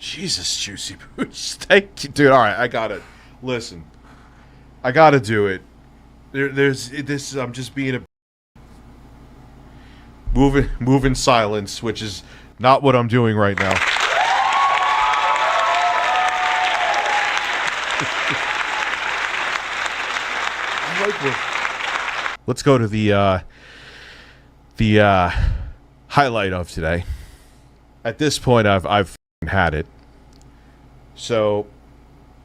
Jesus, Juicy Boots. Thank you, dude. All right, I got it. Listen, I got to do it. There's this. I'm just being a move in silence, which is not what I'm doing right now. Let's go to the highlight of today. At this point, I've had it, so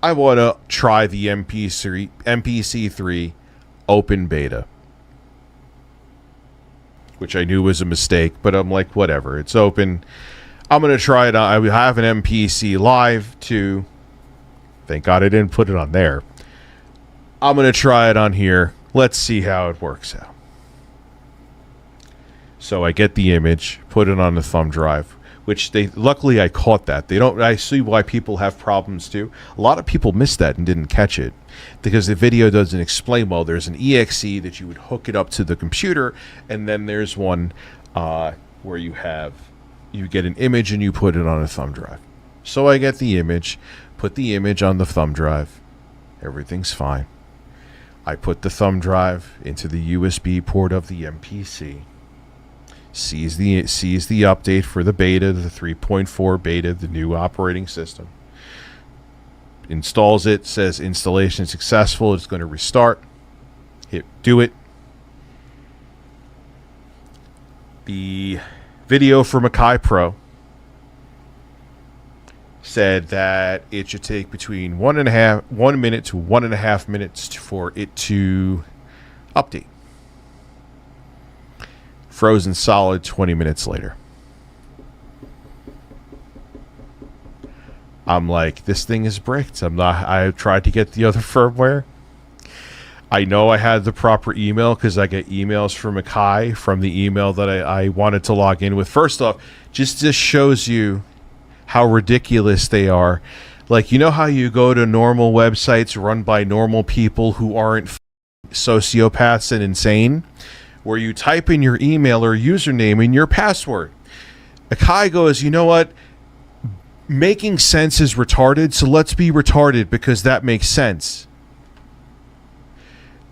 I want to try the MPC3 open beta, which I knew was a mistake, but I'm like, whatever, it's open. I'm gonna try it. I have an MPC Live too. Thank God I didn't put it on there. I'm gonna try it on here. Let's see how it works out. So I get the image, put it on the thumb drive, which luckily I caught that. I see why people have problems too. A lot of people missed that and didn't catch it because the video doesn't explain well. There's an exe that you would hook it up to the computer, and then there's one where you get an image and you put it on a thumb drive. So I get the image, put the image on the thumb drive. Everything's fine. I put the thumb drive into the USB port of the MPC. Sees the update for the beta, the 3.4 beta, the new operating system. Installs it, says installation successful. It's going to restart. Hit do it. The video from Akai Pro said that it should take between 1 minute to 1.5 minutes for it to update. Frozen solid 20 minutes later. I'm like, this thing is bricked. I tried to get the other firmware. I know I had the proper email because I get emails from Akai from the email that I wanted to log in with. First off, just this shows you how ridiculous they are. Like, you know how you go to normal websites run by normal people who aren't sociopaths and insane, where you type in your email or username and your password. Akai goes, you know what? Making sense is retarded, so let's be retarded because that makes sense.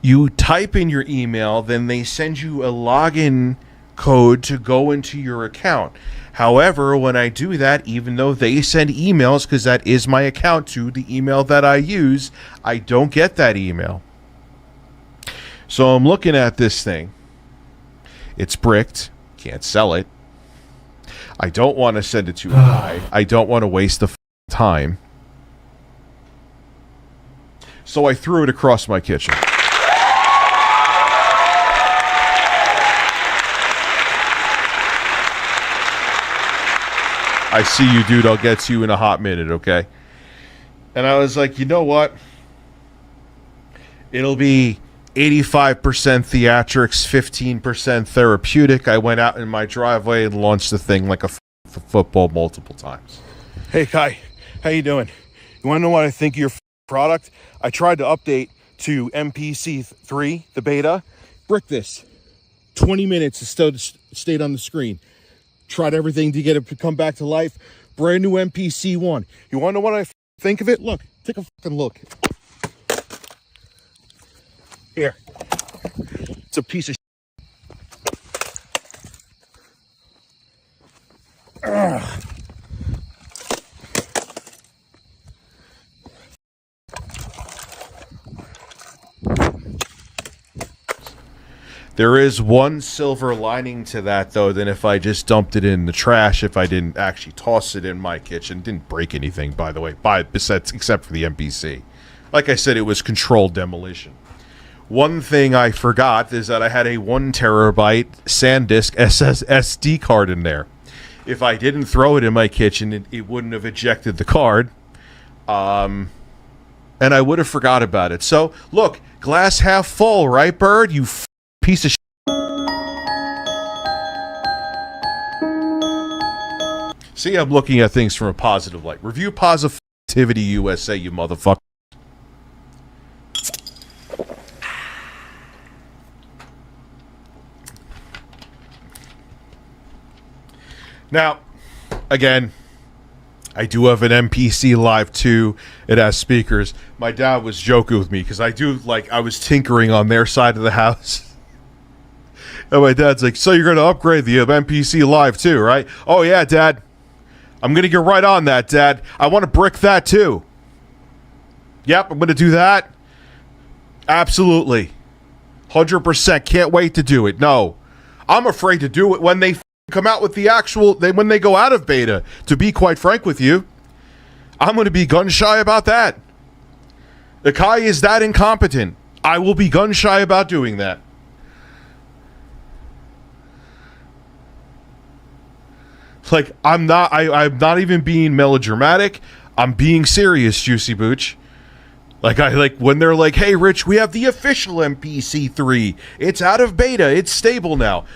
You type in your email, then they send you a login code to go into your account. However, when I do that, even though they send emails, because that is my account to the email that I use, I don't get that email. So I'm looking at this thing. It's bricked. Can't sell it. I don't want to send it to Akai. I don't want to waste the time. So I threw it across my kitchen. I see you, dude. I'll get to you in a hot minute, okay? And I was like, you know what? It'll be 85% theatrics, 15% therapeutic. I went out in my driveway and launched the thing like a football multiple times. Hey, Kai. How you doing? You want to know what I think of your product? I tried to update to MPC3, the beta. Brick this. 20 minutes it still stayed on the screen. Tried everything to get it to come back to life. Brand new MPC One. You want to know what I think of it? Look. Take a fucking look. Here. It's a piece of Ugh. There is one silver lining to that, though, than if I just dumped it in the trash, if I didn't actually toss it in my kitchen. Didn't break anything, by the way, except for the MPC. Like I said, it was controlled demolition. One thing I forgot is that I had a 1 terabyte SanDisk SSD card in there. If I didn't throw it in my kitchen, it wouldn't have ejected the card. And I would have forgot about it. So, look, glass half full, right, Bird? You piece of shit. See, I'm looking at things from a positive light. Review Positivity USA, you motherfucker. Now, again, I do have an MPC Live 2. It has speakers. My dad was joking with me because I was tinkering on their side of the house. And my dad's like, so you're going to upgrade the MPC Live 2, right? Oh, yeah, Dad. I'm going to get right on that, Dad. I want to brick that, too. Yep, I'm going to do that. Absolutely. 100%. Can't wait to do it. No. I'm afraid to do it when they come out with the when they go out of beta, to be quite frank with you. I'm going to be gun shy about that. Akai is that incompetent. I will be gun shy about doing that. Like, I'm not even being melodramatic. I'm being serious, Juicy Booch. Like when they're like, hey, Rich, we have the official MPC 3. It's out of beta. It's stable now.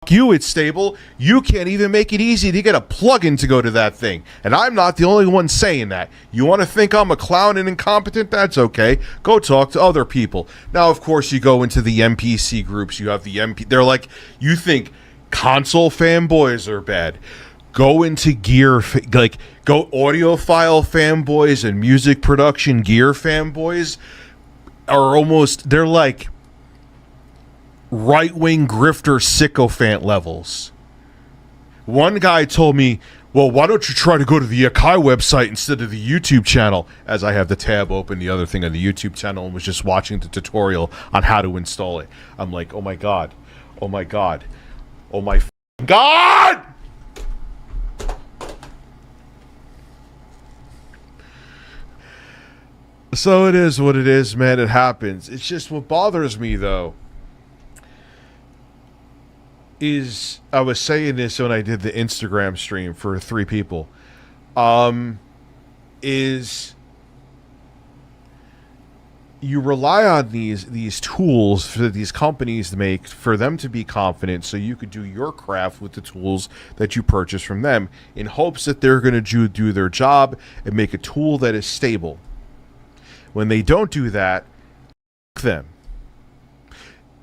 Fuck you, it's stable. You can't even make it easy to get a plugin to go to that thing. And I'm not the only one saying that. You want to think I'm a clown and incompetent? That's okay. Go talk to other people. Now, of course, you go into the MPC groups. You have the They're like, you think console fanboys are bad. Go into gear, go audiophile fanboys and music production gear fanboys they're like right-wing grifter sycophant levels. One guy told me, well, why don't you try to go to the Akai website instead of the YouTube channel? As I have the tab open, the other thing on the YouTube channel, and was just watching the tutorial on how to install it. I'm like, oh my God. Oh my God. Oh my God! So it is what it is, man. It happens. It's just what bothers me, though, is I was saying this when I did the Instagram stream for 3 people, is you rely on these tools for these companies to make for them to be confident so you could do your craft with the tools that you purchase from them in hopes that they're going to do their job and make a tool that is stable. When they don't do that, f*** them.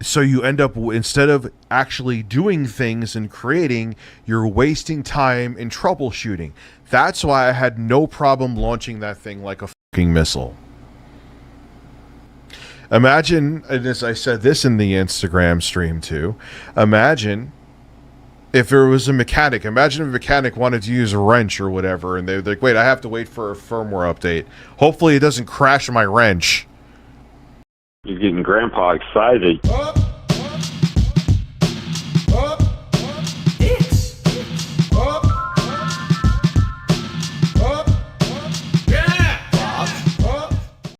So you end up, instead of actually doing things and creating, you're wasting time in troubleshooting. That's why I had no problem launching that thing like a fucking missile. Imagine, and as I said this in the Instagram stream too, imagine if there was a mechanic. Imagine if a mechanic wanted to use a wrench or whatever, and they're like, wait, I have to wait for a firmware update. Hopefully it doesn't crash my wrench. You're getting Grandpa excited. Oh!